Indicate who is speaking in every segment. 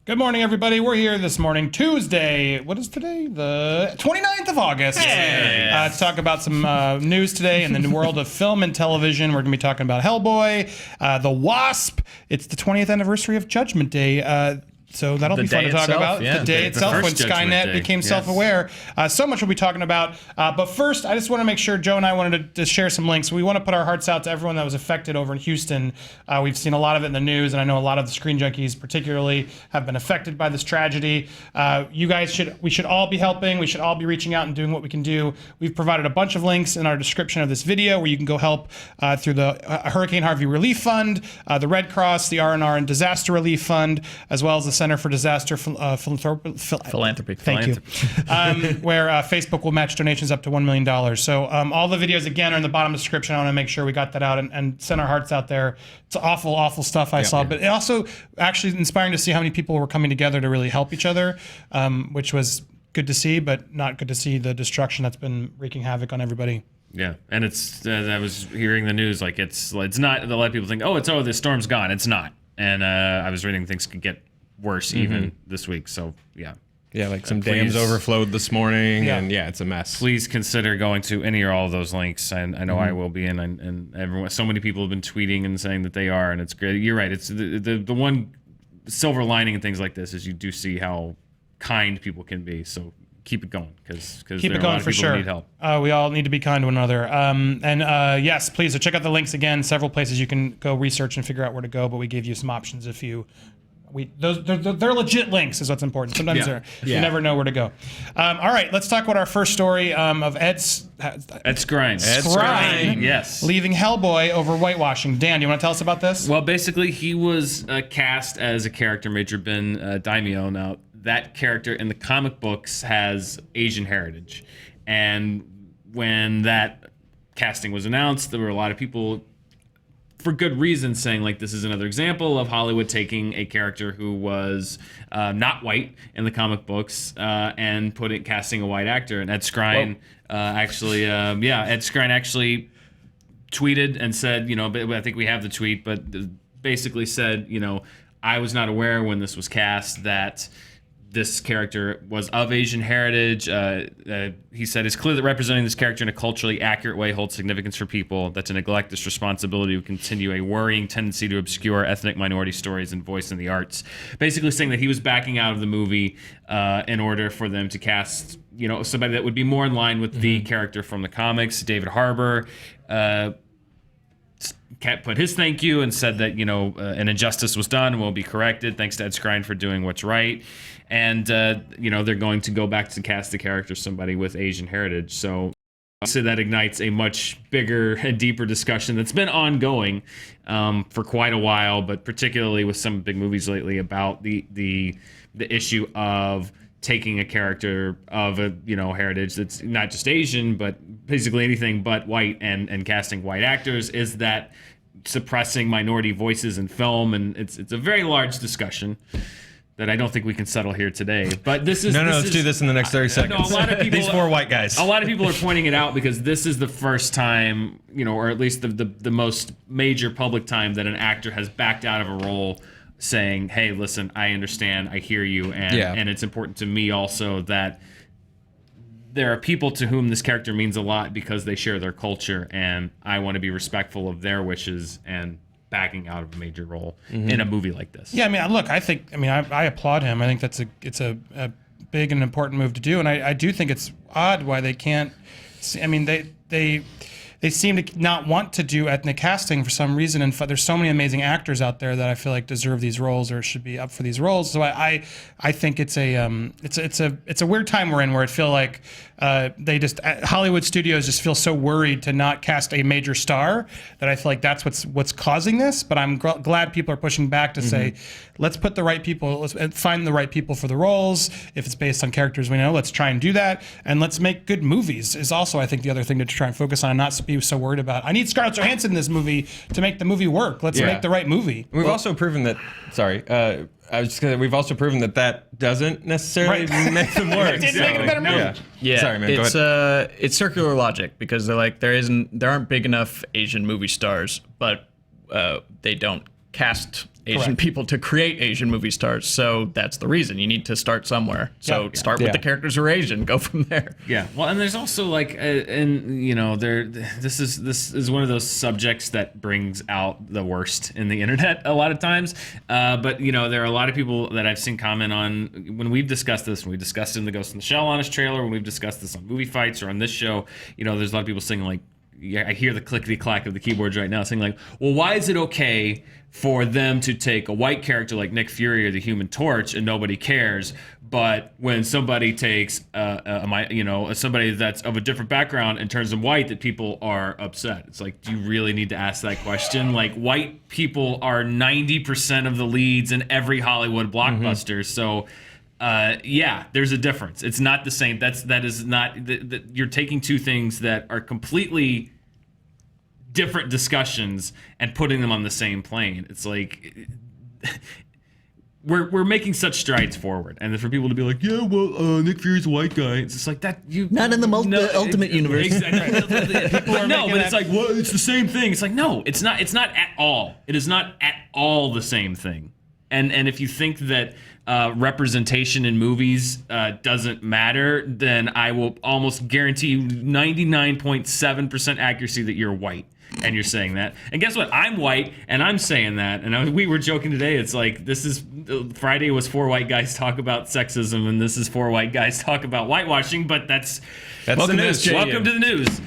Speaker 1: Good morning, everybody. We're here this morning, Tuesday. What is today? The 29th of August. To talk about some news today in the world of film and television. We're going to be talking about Hellboy, the Wasp. It's the 20th anniversary of Judgment Day. So that'll be fun to talk about.
Speaker 2: Yeah.
Speaker 1: The day itself when Skynet became self-aware. So much we'll be talking about. But first, I just want to make sure, Joe and I wanted to share some links. We want to put our hearts out to everyone that was affected over in Houston. We've seen a lot of it in the news, and I know a lot of the Screen Junkies particularly have been affected by this tragedy. We should all be helping. We should all be reaching out and doing what we can do. We've provided a bunch of links in our description of this video where you can go help through the Hurricane Harvey Relief Fund, the Red Cross, the R&R and Disaster Relief Fund, as well as the Center for Disaster
Speaker 2: Philanthropy.
Speaker 1: Thank you. Where Facebook will match donations up to $1 million. So all the videos, again, are in the bottom of the description. I want to make sure we got that out and send our hearts out there. It's awful, awful stuff I saw. But it also actually inspiring to see how many people were coming together to really help each other, which was good to see, but not good to see the destruction that's been wreaking havoc on everybody.
Speaker 3: Yeah, and it's I was hearing the news, like it's not, a lot of people think, the storm's gone. It's not. And I was reading things could get worse even this week. So yeah,
Speaker 4: like some dams overflowed this morning, and it's a mess.
Speaker 3: Please consider going to any or all of those links. I know I will be, and everyone. So many people have been tweeting and saying that they are, and it's great. You're right. It's the one silver lining in things like this is you do see how kind people can be. So keep it going, because
Speaker 1: keep it going for sure.
Speaker 3: Need help.
Speaker 1: We all need to be kind to one another. Yes, please. So check out the links again. Several places you can go research and figure out where to go. But we gave you some options if you. They're legit links is what's important. Sometimes you never know where to go. All right, let's talk about our first story of Ed
Speaker 3: Skrein.
Speaker 1: Skrein,
Speaker 3: yes,
Speaker 1: leaving Hellboy over whitewashing. Dan, do you want to tell us about this?
Speaker 3: Well, basically, he was cast as a character, Major Ben Daimyo. Now, that character in the comic books has Asian heritage, and when that casting was announced, there were a lot of people, for good reason, saying like this is another example of Hollywood taking a character who was not white in the comic books and casting a white actor. And Ed Skrein Ed Skrein actually tweeted and said, I think we have the tweet, but basically said, I was not aware when this was cast that this character was of Asian heritage. He said, it's clear that representing this character in a culturally accurate way holds significance for people. That to neglect this responsibility would continue a worrying tendency to obscure ethnic minority stories and voice in the arts. Basically saying that he was backing out of the movie in order for them to cast, somebody that would be more in line with the character from the comics. David Harbour put his thank you and said that, an injustice was done and will be corrected. Thanks to Ed Skrein for doing what's right. And, they're going to go back to cast the character somebody with Asian heritage. So that ignites a much bigger and deeper discussion that's been ongoing for quite a while, but particularly with some big movies lately about the issue of taking a character of a heritage that's not just Asian, but basically anything but white, and casting white actors. Is that suppressing minority voices in film? And it's a very large discussion that I don't think we can settle here today. But this is
Speaker 4: let's do this in the next 30 seconds.
Speaker 3: A lot of people,
Speaker 4: these four white guys.
Speaker 3: A lot of people are pointing it out because this is the first time, or at least the most major public time that an actor has backed out of a role, saying, hey, listen, I understand, I hear you, and it's important to me also that there are people to whom this character means a lot because they share their culture, and I want to be respectful of their wishes and backing out of a major role in a movie like this. Yeah,
Speaker 1: look, I applaud him. I think it's a big and important move to do, and I do think it's odd why they can't. They seem to not want to do ethnic casting for some reason, and there's so many amazing actors out there that I feel like deserve these roles or should be up for these roles. So I think it's a weird time we're in where I feel like Hollywood studios just feel so worried to not cast a major star that I feel like that's what's causing this. But I'm glad people are pushing back to say, let's put the right people, let's find the right people for the roles. If it's based on characters we know, let's try and do that, and let's make good movies. Is also I think the other thing to try and focus on, not be so worried about. I need Scarlett Johansson in this movie to make the movie work. Let's make the right movie.
Speaker 4: We've also proven that. We've also proven that doesn't necessarily make them work.
Speaker 1: It didn't make it a better movie.
Speaker 2: Yeah.
Speaker 4: Sorry, man. Go ahead.
Speaker 2: It's circular logic because they're like there aren't big enough Asian movie stars, but they don't cast Asian
Speaker 1: Correct.
Speaker 2: people to create Asian movie stars. So that's the reason. You need to start somewhere. So
Speaker 1: Yeah.
Speaker 2: start
Speaker 4: Yeah.
Speaker 2: with the characters who are Asian. Go from there.
Speaker 3: Yeah, well, and there's also like, and you know, this is one of those subjects that brings out the worst in the internet a lot of times. But you know, there are a lot of people that I've seen comment on when we've discussed this. When we discussed it in the Ghost in the Shell Honest trailer, when we've discussed this on Movie Fights or on this show, you know, there's a lot of people saying like, yeah, I hear the clickety clack of the keyboards right now, saying like, well, why is it okay for them to take a white character like Nick Fury or the Human Torch and nobody cares, but when somebody takes somebody that's of a different background and turns them white, that people are upset? It's like, do you really need to ask that question? Like, white people are 90% of the leads in every Hollywood blockbuster, so. Yeah, there's a difference. It's not the same. That is not. You're taking two things that are completely different discussions and putting them on the same plane. It's like we're making such strides forward, and then for people to be like, yeah, well, Nick Fury's a white guy. It's just like that. You
Speaker 2: Not in the Ultimate Universe.
Speaker 3: Exactly. But it's like, well, it's the same thing. It's like, no, it's not. It's not at all. It is not at all the same thing. And if you think that representation in movies doesn't matter, then I will almost guarantee you 99.7% accuracy that you're white and you're saying that. And guess what? I'm white and I'm saying that. And we were joking today. It's like, this is Friday was 4 white guys talk about sexism, and this is 4 white guys talk about whitewashing. But that's
Speaker 2: Welcome
Speaker 3: the
Speaker 2: to
Speaker 3: news.
Speaker 2: SJU.
Speaker 3: Welcome to the news.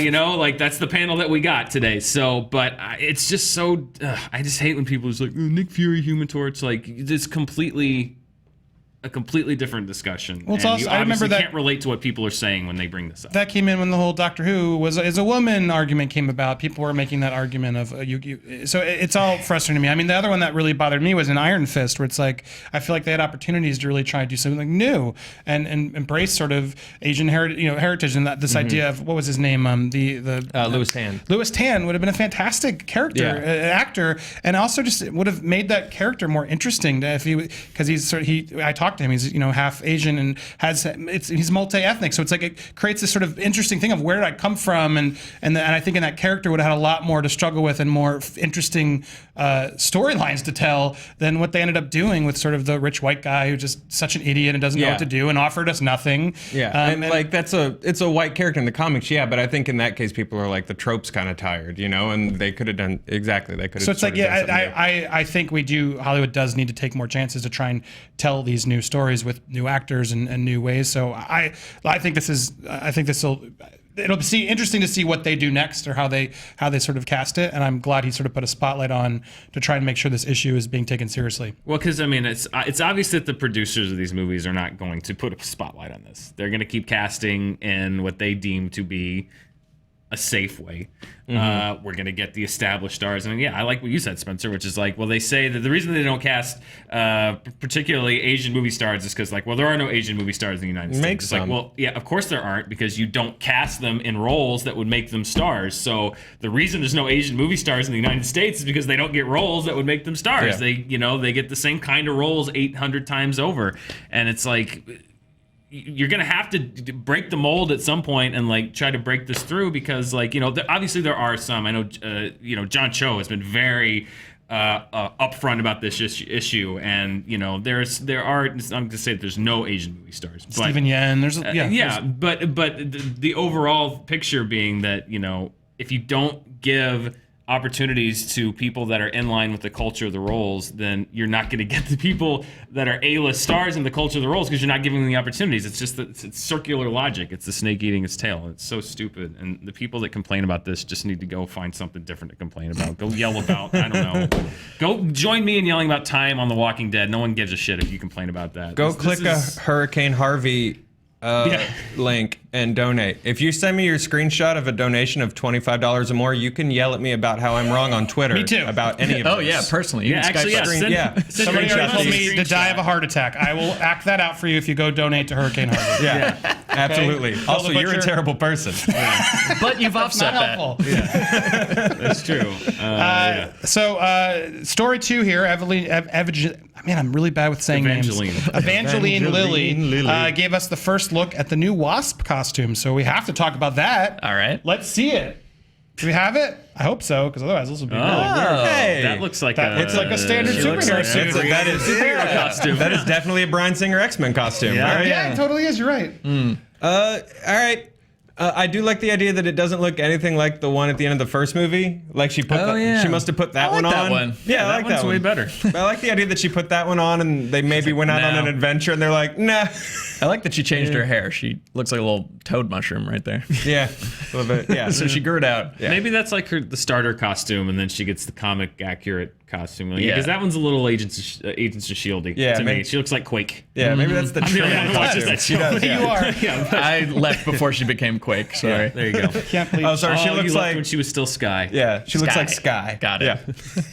Speaker 3: You know, like that's the panel that we got today. So, but it's just so. I just hate when people are just like, oh, Nick Fury, Human Torch. Like, it's a completely different discussion.
Speaker 1: Well, it's
Speaker 3: and
Speaker 1: also-
Speaker 3: you
Speaker 1: I remember
Speaker 3: obviously
Speaker 1: that-
Speaker 3: can't relate to what people are saying when they bring this up.
Speaker 1: That came in when the whole Doctor Who is a woman argument came about. People were making that argument of so it's all frustrating to me. I mean, the other one that really bothered me was in Iron Fist, where it's like I feel like they had opportunities to really try and do something like new and embrace sort of Asian heritage and that this idea of what was his name
Speaker 4: Louis Tan.
Speaker 1: Louis Tan would have been a fantastic character, actor, and also just would have made that character more interesting if he, because I talked to him, he's half Asian and he's multi-ethnic, so it's like it creates this sort of interesting thing of where did I come from, and I think in that character would have had a lot more to struggle with and more interesting storylines to tell than what they ended up doing with sort of the rich white guy who's just such an idiot and doesn't know what to do and offered us nothing.
Speaker 4: Yeah, and like it's a white character in the comics, but I think in that case people are like the trope's kind of tired, and they could have done exactly. They could have.
Speaker 1: So it's like, I think Hollywood does need to take more chances to try and tell these new stories with new actors and new ways. So I think it'll be interesting to see what they do next or how they sort of cast it. And I'm glad he sort of put a spotlight on to try and make sure this issue is being taken seriously.
Speaker 3: Well, because I mean, it's obvious that the producers of these movies are not going to put a spotlight on this. They're going to keep casting in what they deem to be a safe way. We're going to get the established stars. And I like what you said, Spencer, which is like, well, they say that the reason they don't cast particularly Asian movie stars is because, like, well, there are no Asian movie stars in the United States. It's like, well, yeah, of course there aren't, because you don't cast them in roles that would make them stars. So the reason there's no Asian movie stars in the United States is because they don't get roles that would make them stars.
Speaker 4: Yeah.
Speaker 3: They get the same kind of roles 800 times over. And it's like, you're going to have to break the mold at some point and like try to break this through, because obviously there are some. I know, John Cho has been very upfront about this issue, and there are. I'm going to say that there's no Asian movie stars. But,
Speaker 1: Stephen Yen,
Speaker 3: but the overall picture being that if you don't give opportunities to people that are in line with the culture of the roles, then you're not going to get the people that are A-list stars in the culture of the roles, because you're not giving them the opportunities. It's just it's circular logic. It's the snake eating its tail. It's so stupid. And the people that complain about this just need to go find something different to complain about. Go yell about, I don't know. Go join me in yelling about time on The Walking Dead. No one gives a shit if you complain about that.
Speaker 4: Go click a Hurricane Harvey link and donate. If you send me your screenshot of a donation of $25 or more, you can yell at me about how I'm wrong on Twitter.
Speaker 1: Me too.
Speaker 4: About any of this.
Speaker 2: Oh yeah, personally. You can
Speaker 3: actually,
Speaker 2: Skype
Speaker 1: Somebody already told me to die of a heart attack. I will act that out for you if you go donate to Hurricane Harvey.
Speaker 4: Yeah, absolutely.
Speaker 1: Okay.
Speaker 4: Also,
Speaker 1: Tell the
Speaker 4: you're a
Speaker 1: butcher.
Speaker 4: terrible person.
Speaker 2: But you've offset
Speaker 1: Not
Speaker 2: that.
Speaker 1: helpful.
Speaker 3: That's true.
Speaker 1: So, story 2 here, man, I'm really bad with saying
Speaker 3: Evangeline.
Speaker 1: names. Evangeline Lilly
Speaker 4: Lilly.
Speaker 1: gave us the first look at the new Wasp costume, so we have to talk about that.
Speaker 2: All right.
Speaker 1: Let's see it. Do we have it? I hope so, because otherwise this will be really weird.
Speaker 4: Hey.
Speaker 3: That looks like
Speaker 1: It's like a standard superhero suit.
Speaker 4: That is
Speaker 3: superhero costume.
Speaker 4: That is definitely a Bryan Singer X-Men costume.
Speaker 3: Yeah.
Speaker 4: Right?
Speaker 1: Yeah, it totally is. You're right.
Speaker 4: All right. I do like the idea that it doesn't look anything like the one at the end of the first movie. Like she put, she must have put that one on.
Speaker 2: that one.
Speaker 4: Yeah, I like
Speaker 3: one's
Speaker 4: that
Speaker 3: way
Speaker 4: one.
Speaker 3: better.
Speaker 4: I like the idea that she put that one on, and they maybe went out on
Speaker 2: "No."
Speaker 4: an adventure, and they're like, nah.
Speaker 2: I like that she changed her hair. She looks like a little toad mushroom right there.
Speaker 4: Yeah, a little bit. Yeah.
Speaker 2: So she grew it out.
Speaker 4: Yeah.
Speaker 3: Maybe that's like the starter costume, and then she gets the comic accurate costume.
Speaker 2: Yeah.
Speaker 3: Because that one's a little Agents of Shield-y
Speaker 4: Yeah,
Speaker 3: to me.
Speaker 4: maybe-
Speaker 3: She looks like Quake.
Speaker 4: Yeah, maybe that's the
Speaker 3: the only one
Speaker 4: trend
Speaker 3: who watches
Speaker 4: costume.
Speaker 3: that
Speaker 4: She
Speaker 3: show.
Speaker 4: does.
Speaker 1: You
Speaker 4: Yeah.
Speaker 1: are.
Speaker 2: I left before she became Quake. Sorry.
Speaker 3: There you go.
Speaker 1: Can't believe.
Speaker 4: Oh, sorry. She
Speaker 3: Oh,
Speaker 4: looks
Speaker 3: you left
Speaker 4: like.
Speaker 3: when she was still Sky.
Speaker 4: Yeah, she looks
Speaker 2: Sky.
Speaker 4: like Sky.
Speaker 2: Got it.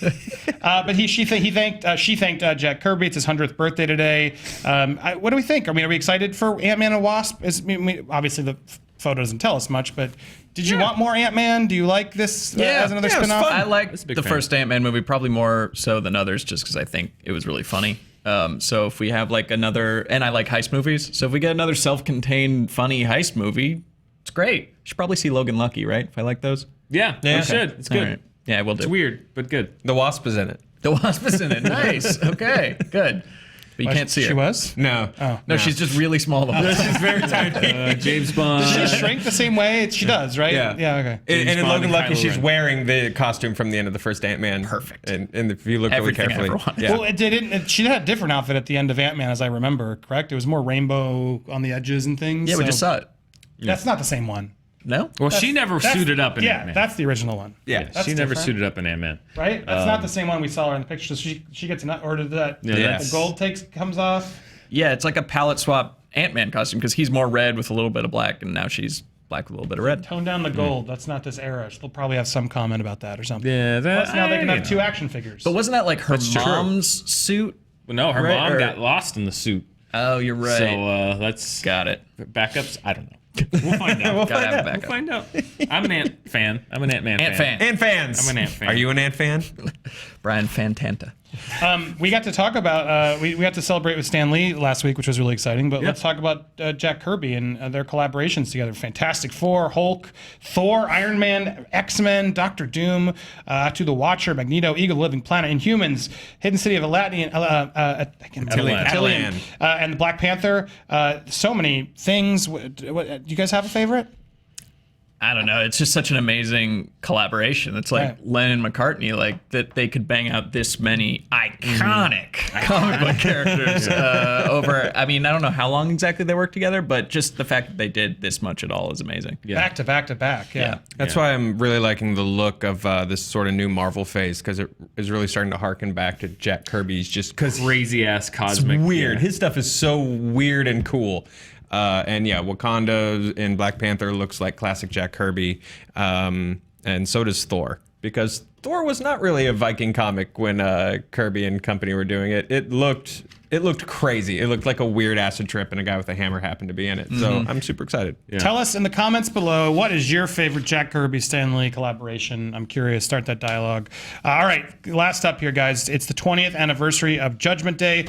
Speaker 4: Yeah.
Speaker 1: But she thanked Jack Kirby. It's his 100th birthday today. What do we think? I mean, are we excited for Ant-Man and Wasp? Obviously, the photo doesn't tell us much, but did you want more Ant-Man? Do you like this as another
Speaker 4: Yeah, it was
Speaker 1: spinoff?
Speaker 4: fun.
Speaker 2: I like
Speaker 3: a big
Speaker 2: the
Speaker 3: fan.
Speaker 2: first Ant-Man movie probably more so than others, just because I think it was really funny. So if we have like another, and I like heist movies, so if we get another self-contained funny heist movie, it's great. You should probably see Logan Lucky, right? If I like those.
Speaker 3: Yeah,
Speaker 4: Yeah.
Speaker 3: you should. It's
Speaker 2: All
Speaker 3: good.
Speaker 2: right. Yeah, we'll do.
Speaker 3: It's weird, but good.
Speaker 4: The Wasp is in it.
Speaker 2: The Wasp is in it. Nice. Okay. Good. But you can't see her.
Speaker 1: She was?
Speaker 4: No.
Speaker 1: Oh.
Speaker 2: No, she's just really small. The whole time.
Speaker 4: She's very tiny.
Speaker 3: James Bond.
Speaker 1: Does she shrink the same way? She does, right?
Speaker 4: Yeah.
Speaker 1: Yeah, okay.
Speaker 4: And in
Speaker 3: Bond
Speaker 4: Logan
Speaker 3: and
Speaker 4: Lucky,
Speaker 3: Kylo
Speaker 4: she's
Speaker 3: Ren.
Speaker 4: wearing the costume from the end of the first Ant-Man.
Speaker 2: Perfect.
Speaker 4: And if you look really
Speaker 2: Everything I
Speaker 4: carefully,
Speaker 2: ever wanted.
Speaker 4: yeah.
Speaker 1: Well, it didn't. She had a different outfit at the end of Ant-Man, as I remember, correct? It was more rainbow on the edges and things.
Speaker 2: Yeah, we
Speaker 1: so
Speaker 2: just saw it.
Speaker 1: That's not the same one.
Speaker 2: No?
Speaker 3: Well, she never suited up in
Speaker 1: Yeah,
Speaker 3: Ant-Man.
Speaker 1: that's the original one.
Speaker 4: Yeah.
Speaker 1: That's
Speaker 3: she never
Speaker 1: different.
Speaker 3: suited up in Ant-Man.
Speaker 1: Right? That's not the same one we saw her in the picture. So she gets or did that?
Speaker 3: Yeah,
Speaker 1: the
Speaker 3: that's-
Speaker 1: gold comes off.
Speaker 2: Yeah, it's like a palette swap Ant-Man costume because he's more red with a little bit of black, and now she's black with a little bit of red.
Speaker 1: Tone down the gold. That's not this era. They'll probably have some comment about that or something.
Speaker 3: Yeah, that,
Speaker 1: Plus now they can have two action figures.
Speaker 2: But wasn't that like her
Speaker 3: true.
Speaker 2: mom's suit?
Speaker 3: No, her
Speaker 2: Right,
Speaker 3: mom
Speaker 2: or-
Speaker 3: got lost in the suit.
Speaker 2: Oh, you're right.
Speaker 3: So that's
Speaker 2: Got it.
Speaker 3: backups. I don't know. We'll find out.
Speaker 2: Gotta have a
Speaker 3: We'll
Speaker 2: backup.
Speaker 3: find out. I'm an Ant fan. I'm an Ant-Man
Speaker 2: Ant
Speaker 3: fan.
Speaker 2: fan.
Speaker 4: Ant fans.
Speaker 3: I'm an Ant fan.
Speaker 4: Are you an Ant fan?
Speaker 2: Brian Fantanta.
Speaker 1: We got to talk about we got to celebrate with Stan Lee last week, which was really exciting. But let's talk about Jack Kirby and their collaborations together. Fantastic Four, Hulk, Thor, Iron Man, X-Men, Doctor Doom, To the Watcher, Magneto, Eagle, Living Planet, Inhumans, Hidden City of Atlantean,
Speaker 3: Attilan.
Speaker 1: and the Black Panther. So many things. Do you guys have a favorite?
Speaker 2: I don't know. It's just such an amazing collaboration. It's like
Speaker 1: Right.
Speaker 2: Lennon and McCartney, like that they could bang out this many iconic comic book characters over. I mean, I don't know how long exactly they worked together, but just the fact that they did this much at all is amazing.
Speaker 3: Yeah.
Speaker 1: Back to back to back. Yeah.
Speaker 4: That's why I'm really liking the look of this sort of new Marvel phase, because it is really starting to harken back to Jack Kirby's, just because
Speaker 3: Crazy ass cosmic.
Speaker 4: weird.
Speaker 3: Yeah.
Speaker 4: His stuff is so weird and cool. And yeah, Wakanda in Black Panther looks like classic Jack Kirby. And so does Thor, because Thor was not really a Viking comic when Kirby and company were doing it. It looked crazy. It looked like a weird acid trip, and a guy with a hammer happened to be in it. So I'm super excited.
Speaker 3: Yeah.
Speaker 1: Tell us in the comments below, what is your favorite Jack Kirby Stan Lee collaboration? I'm curious. Start that dialogue. All right, last up here, guys. It's the 20th anniversary of Judgment Day.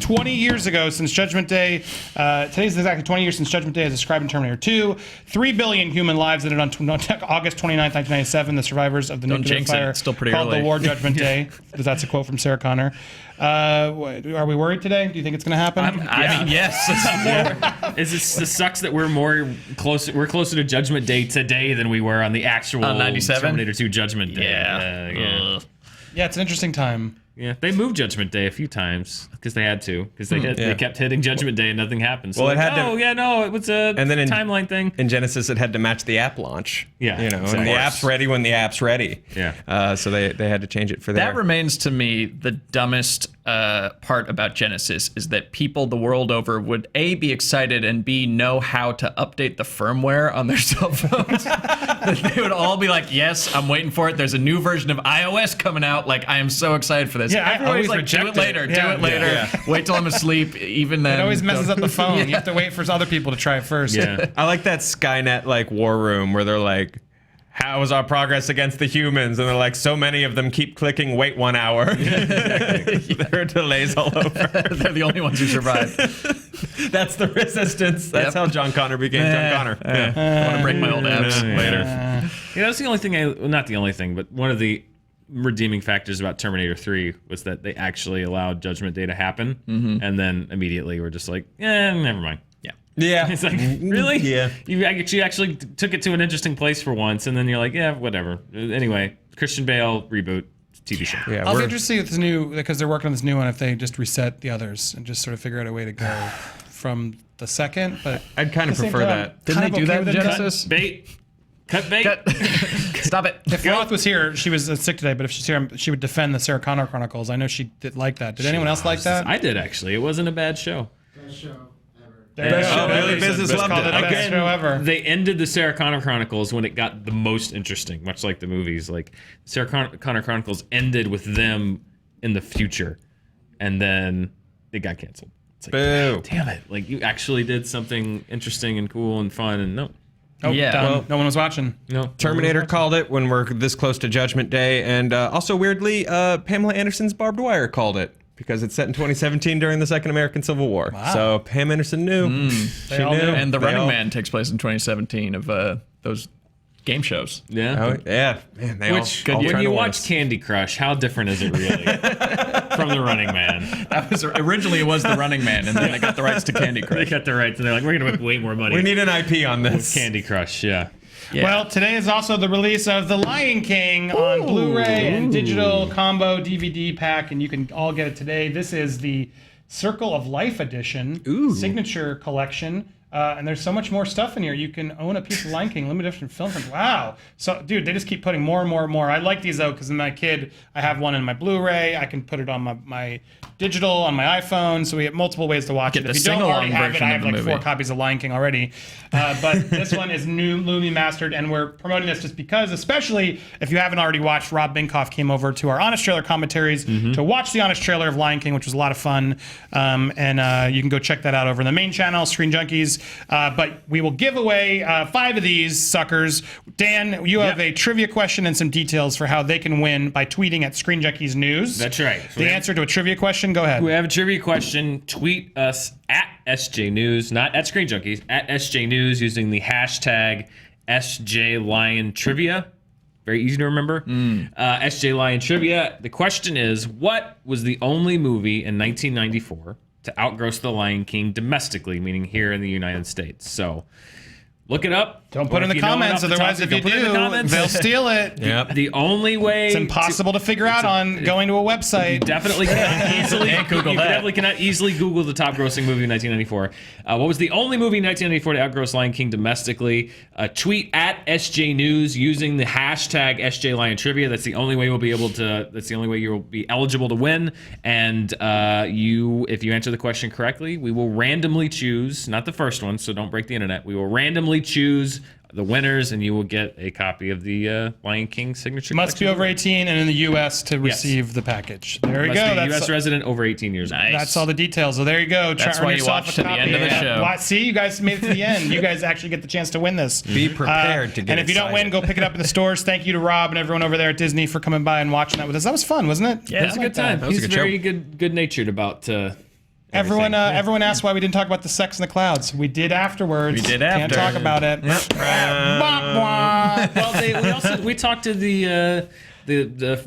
Speaker 1: 20 years ago since Judgment Day. Today's exactly 20 years since Judgment Day as described in Terminator 2. 3 billion human lives ended on August 29th, 1997. The survivors of the nuclear
Speaker 2: jinx it.
Speaker 1: fire
Speaker 2: It's still pretty
Speaker 1: called
Speaker 2: early.
Speaker 1: the War Judgment Day. That's a quote from Sarah Connor. Are we worried today? Do you think it's going to happen?
Speaker 2: I mean, yes.
Speaker 3: This sucks that we're closer to Judgment Day today than we were on the actual
Speaker 2: 97?
Speaker 3: Terminator 2 Judgment Day.
Speaker 2: Yeah.
Speaker 3: Yeah.
Speaker 1: Yeah, it's an interesting time.
Speaker 3: Yeah, they moved Judgment Day a few times because they had to, because they kept hitting Judgment Day and nothing happened. So
Speaker 4: Well, it
Speaker 3: like,
Speaker 4: had to-
Speaker 3: oh yeah, no, it was a
Speaker 4: And then in-
Speaker 3: timeline thing.
Speaker 4: In Genesis, it had to match the app launch.
Speaker 3: Yeah,
Speaker 4: You know,
Speaker 3: of
Speaker 4: and the
Speaker 3: course.
Speaker 4: app's ready when the app's ready.
Speaker 3: Yeah.
Speaker 4: So they had to change it for
Speaker 2: That
Speaker 4: that.
Speaker 2: remains to me the dumbest part about Genesis is that people the world over would A, be excited, and B, know how to update the firmware on their cell phones. That they would all be like, yes, I'm waiting for it. There's a new version of iOS coming out. Like, I am so excited for this.
Speaker 1: Yeah, I
Speaker 2: Everybody's
Speaker 1: always
Speaker 2: like, do
Speaker 1: reject
Speaker 2: it later,
Speaker 1: it.
Speaker 2: do
Speaker 1: Yeah.
Speaker 2: it later.
Speaker 4: Yeah.
Speaker 2: Wait till I'm asleep. Even then.
Speaker 1: It always messes up the phone.
Speaker 2: Yeah.
Speaker 1: You have to wait for other people to try it first.
Speaker 3: Yeah.
Speaker 4: I like that Skynet like war room where they're like, how is our progress against the humans? And they're like, so many of them keep clicking wait 1 hour. There are delays all over.
Speaker 2: They're the only ones who survive.
Speaker 4: That's the resistance. That's how John Connor became John Connor.
Speaker 2: I want to break my old abs later.
Speaker 3: Yeah, that's the only thing. Not the only thing, but one of the redeeming factors about Terminator 3 was that they actually allowed Judgment Day to happen, and then immediately we're just like, never mind.
Speaker 4: Yeah.
Speaker 3: It's like, really?
Speaker 4: Yeah.
Speaker 3: You actually took it to an interesting place for once, and then you're like, yeah, whatever. Anyway, Christian Bale reboot TV show.
Speaker 4: Yeah,
Speaker 1: I'll be interested to see if this new, because they're working on this new one, if they just reset the others and just sort of figure out a way to go from the second. But
Speaker 4: I'd kind of
Speaker 1: at the same
Speaker 4: prefer
Speaker 1: time,
Speaker 4: that.
Speaker 2: Didn't
Speaker 1: kind
Speaker 2: they
Speaker 1: of
Speaker 2: do
Speaker 1: okay
Speaker 2: that in
Speaker 1: with it.
Speaker 2: Genesis?
Speaker 3: Cut bait.
Speaker 2: Stop it.
Speaker 1: If Roth was here, she was sick today, but if she's here, she would defend the Sarah Connor Chronicles. I know she did like that. Did anyone else like that?
Speaker 3: I did, actually. It wasn't a bad show.
Speaker 1: Best show
Speaker 4: Oh,
Speaker 1: ever.
Speaker 4: Daily Business
Speaker 1: Best
Speaker 4: loved
Speaker 1: called
Speaker 4: it.
Speaker 1: Best
Speaker 4: Okay.
Speaker 1: show ever.
Speaker 3: They ended the Sarah Connor Chronicles when it got the most interesting, much like the movies. Like Sarah Connor Chronicles ended with them in the future, and then it got canceled. It's like,
Speaker 4: Boo.
Speaker 3: damn it! Like you actually did something interesting and cool and fun, and no.
Speaker 1: Oh,
Speaker 2: Yeah.
Speaker 1: done.
Speaker 4: Well-
Speaker 1: No one was watching.
Speaker 3: No.
Speaker 4: Terminator called it when we're this close to Judgment Day, and also weirdly, Pamela Anderson's Barbed Wire called it because it's set in 2017 during the Second American Civil War.
Speaker 1: Wow.
Speaker 4: So Pam Anderson knew. She
Speaker 1: all
Speaker 4: knew.
Speaker 1: knew.
Speaker 2: And The
Speaker 4: They
Speaker 2: Running
Speaker 4: all-
Speaker 2: Man takes place in 2017 of those game shows.
Speaker 3: Yeah.
Speaker 4: Oh, yeah, man. They
Speaker 3: Which,
Speaker 4: all
Speaker 3: when
Speaker 4: trying
Speaker 3: you
Speaker 4: to warn
Speaker 3: watch
Speaker 4: us.
Speaker 3: Candy Crush, how different is it really from The Running Man?
Speaker 2: That was originally it was The Running Man, and then they got the rights to Candy
Speaker 3: They
Speaker 2: Crush.
Speaker 3: got the rights, and they're like, we're gonna make way more money
Speaker 4: We need an IP on
Speaker 3: with
Speaker 4: this.
Speaker 3: Candy Crush. Yeah.
Speaker 2: Yeah.
Speaker 1: Well, today is also the release of The Lion King on Blu-ray and digital combo DVD pack, and you can all get it today. This is the Circle of Life edition, signature collection. And there's so much more stuff in here. You can own a piece of Lion King limited edition film. Wow. So, dude, they just keep putting more and more and more. I like these, though, because in my kid, I have one in my Blu-ray. I can put it on my digital, on my iPhone. So we have multiple ways to watch it.
Speaker 2: the
Speaker 1: If you don't already
Speaker 2: sing-along
Speaker 1: have it,
Speaker 2: version
Speaker 1: I
Speaker 2: of
Speaker 1: have
Speaker 2: the
Speaker 1: like
Speaker 2: movie.
Speaker 1: 4 copies of Lion King already. But this one is newly mastered, and we're promoting this just because, especially if you haven't already watched, Rob Binkoff came over to our Honest Trailer commentaries to watch the Honest Trailer of Lion King, which was a lot of fun. And you can go check that out over on the main channel, ScreenJunkies. But we will give away 5 of these suckers. Dan, you have a trivia question and some details for how they can win by tweeting at ScreenJunkies News.
Speaker 3: That's right.
Speaker 1: The answer to a trivia question, go ahead.
Speaker 3: We have a trivia question. Tweet us at SJ News, not at Screen Junkies, at SJ News using the hashtag SJLionTrivia. Very easy to remember. SJ Lion Trivia. The question is, what was the only movie in 1994 to outgross The Lion King domestically, meaning here in the United States? So look it up.
Speaker 1: Don't put
Speaker 3: Or
Speaker 1: in
Speaker 3: if
Speaker 1: the
Speaker 3: you know it
Speaker 1: comments,
Speaker 3: off the top,
Speaker 1: otherwise if you
Speaker 3: don't put it in the
Speaker 1: do,
Speaker 3: comments.
Speaker 1: they'll steal it.
Speaker 4: Yep.
Speaker 3: The only way
Speaker 1: It's impossible to figure out on going to a website.
Speaker 3: Definitely cannot easily
Speaker 2: Google
Speaker 3: you
Speaker 2: that.
Speaker 3: definitely cannot easily Google the top grossing movie in 1994. What was the only movie in 1994 to outgross Lion King domestically? Tweet at SJ News using the hashtag SJ Lion Trivia. That's the only way you'll be able to. That's the only way you'll be eligible to win. And if you answer the question correctly, we will randomly choose. Not the first one, so don't break the internet. We will randomly choose the winners, and you will get a copy of the Lion King signature.
Speaker 1: Must be
Speaker 3: collection.
Speaker 1: over 18 and in the U.S. to receive the package. There we
Speaker 3: Must
Speaker 1: go.
Speaker 3: be a
Speaker 1: That's
Speaker 3: U.S. resident over 18 years old.
Speaker 1: That's all the details. So there you go.
Speaker 2: That's
Speaker 1: Earn
Speaker 2: why you
Speaker 1: yourself
Speaker 2: watch
Speaker 1: a
Speaker 2: to the
Speaker 1: copy.
Speaker 2: end of the show.
Speaker 1: See, you guys made it to the end. You guys actually get the chance to win this.
Speaker 4: Be prepared to get
Speaker 1: And if you don't win,
Speaker 4: excited.
Speaker 1: go pick it up in the stores. Thank you to Rob and everyone over there at Disney for coming by and watching that with us. That was fun, wasn't it?
Speaker 2: Yeah,
Speaker 3: It was a good time.
Speaker 4: was a
Speaker 3: He's
Speaker 4: good show.
Speaker 3: very good-natured about
Speaker 1: Everyone
Speaker 3: everything.
Speaker 1: everyone asked why we didn't talk about the sex in the clouds. We did afterwards.
Speaker 2: We did
Speaker 1: Can't
Speaker 2: after.
Speaker 1: talk about it.
Speaker 3: Well, we talked to the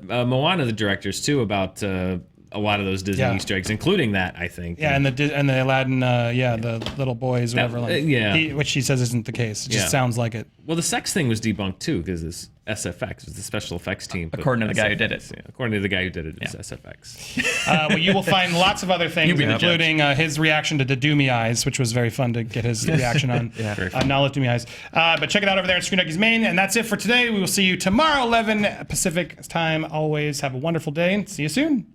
Speaker 3: Moana, the directors too, about a lot of those Disney
Speaker 1: Yeah.
Speaker 3: Easter eggs, including that, I think.
Speaker 1: Yeah, and the Aladdin, the little boys, whatever. Which he says isn't the case. It just
Speaker 3: Yeah.
Speaker 1: sounds like it.
Speaker 3: Well, the sex thing was debunked too because it's SFX, was the special effects team. put
Speaker 2: According to the guy who did it.
Speaker 3: Yeah, according to the guy who did it, it's SFX.
Speaker 1: Well, you will find lots of other things,
Speaker 2: be the
Speaker 1: including his reaction to the Doomy Eyes, which was very fun to get his reaction on.
Speaker 3: Very fun.
Speaker 1: Now let Doomy Eyes. But check it out over there at Screen Junkies Main. And that's it for today. We will see you tomorrow, 11 Pacific time. Always have a wonderful day and see you soon.